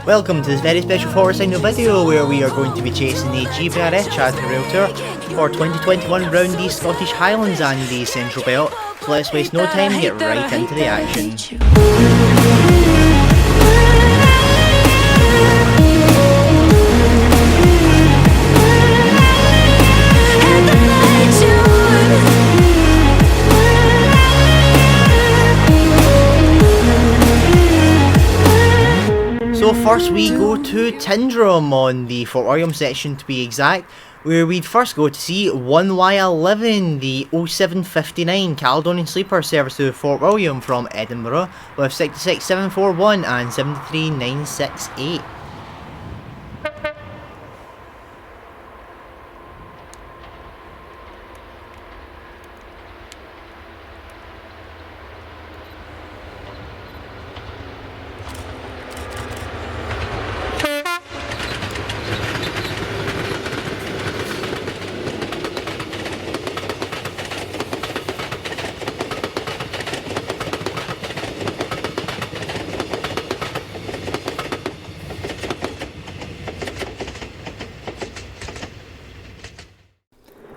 Welcome to this very special forward signal video where we are going to be chasing the GBRF Charity Rail Tour for 2021 round the Scottish Highlands and the Central Belt. So let's waste no time and get right into the action. So first we go to Tyndrum on the Fort William section to be exact, where we'd first go to see 1Y11, the 0759 Caledonian Sleeper service to Fort William from Edinburgh with 66741 and 73968.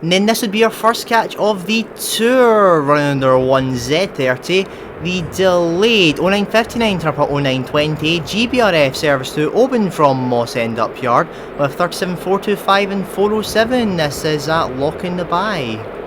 And then this would be our first catch of the tour, running under 1Z30, the delayed 0959 turn up at 0920 GBRF service to Oban from Mossend up yard with 37425 and 407. This is at Lochan Na Bi.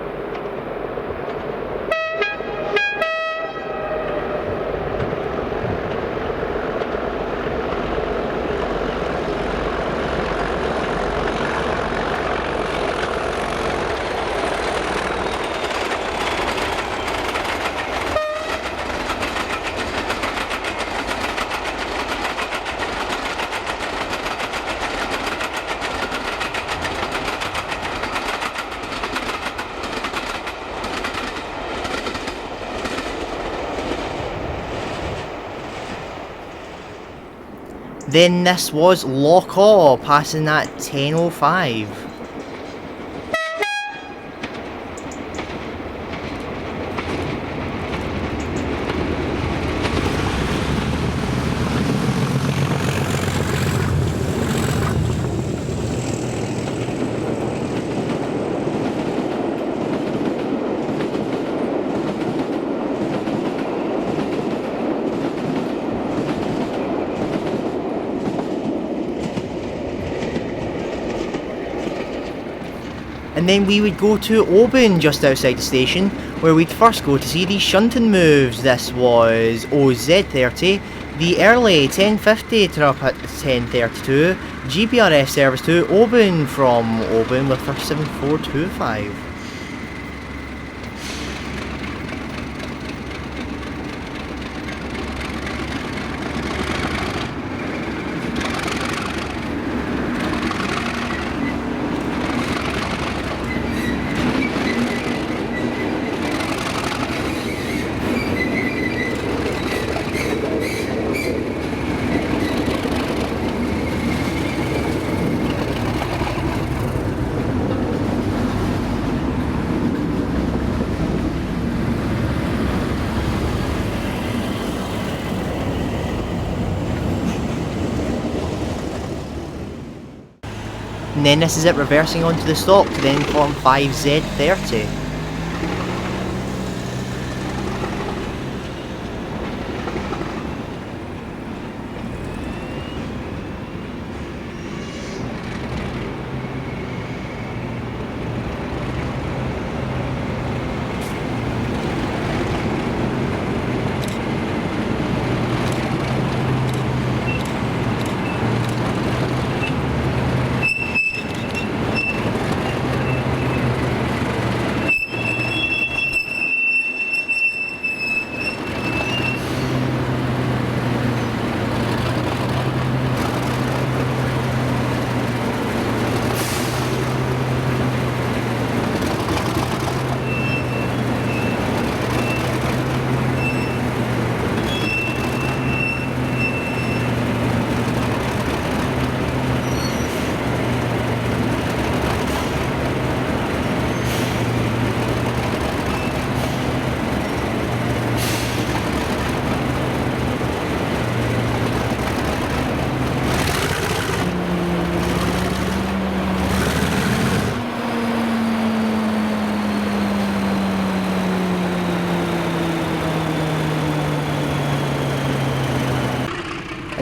Then this was Loch Awe, passing at 10:05. And then we would go to Oban just outside the station, where we'd first go to see the shunting moves. This was OZ30, the early 1050 to up at 1032, GBRF service to Oban from Oban with 37425. And then this is it, reversing onto the stop to then form 5Z30.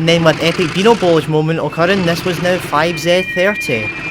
And then with epic Beano Ballage moment occurring, this was now 5Z30.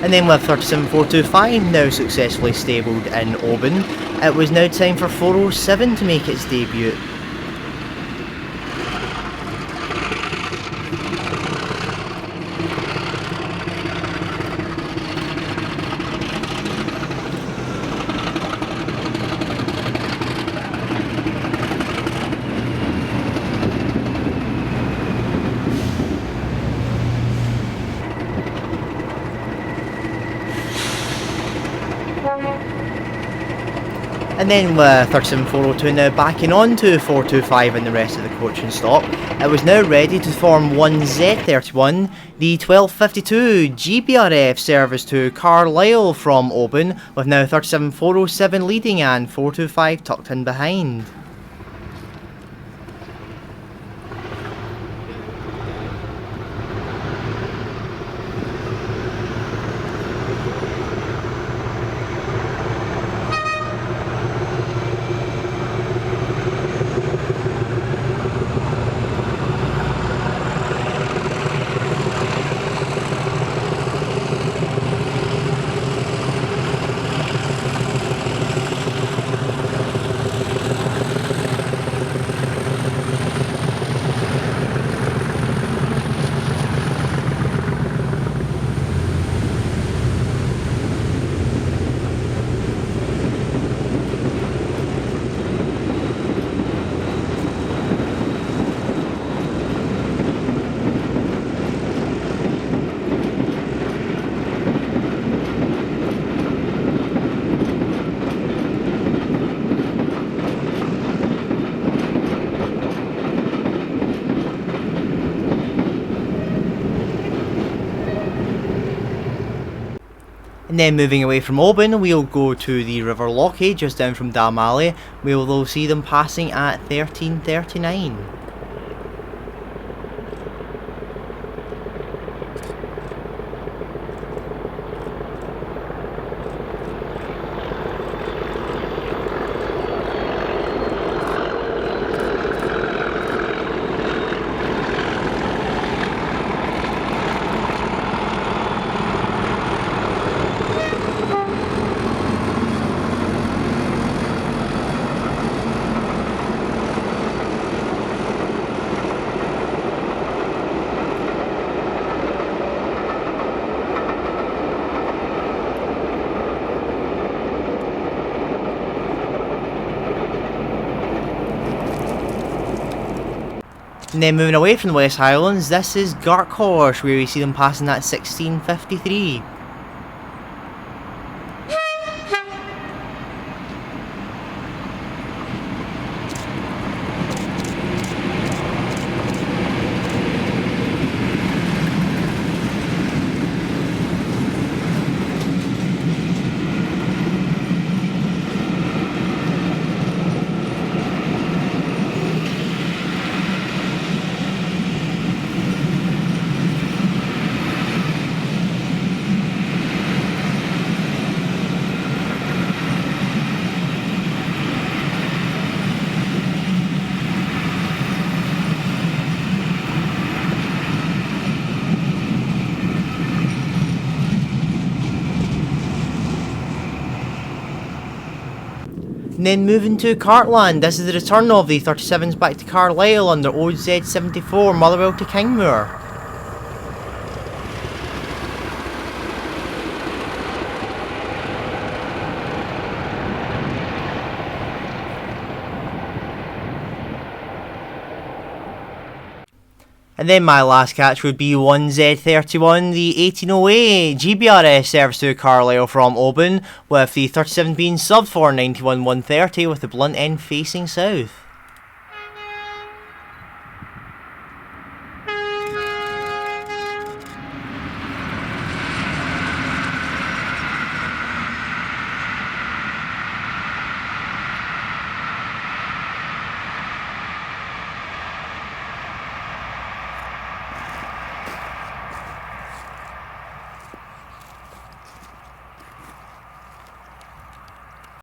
And then with 37425 now successfully stabled in Oban, it was now time for 407 to make its debut. And then with 37402 now backing on to 425 and the rest of the coaching stock, it was now ready to form 1Z31, the 1252 GBRF service to Carlisle from Oban, with now 37407 leading and 425 tucked in behind. And then moving away from Oban, we'll go to the River Lochy, just down from Dalmally. We'll see them passing at 1339. And then moving away from the West Highlands, this is Gartcosh, where we see them passing at 1653. And then moving to Cartland, this is the return of the 37s back to Carlisle under OZ74 Motherwell to Kingmoor. And then my last catch would be 1Z31, the 1808 GBRF service to Carlisle from Oban, with the 37 being subbed for 91 130 with the blunt end facing south.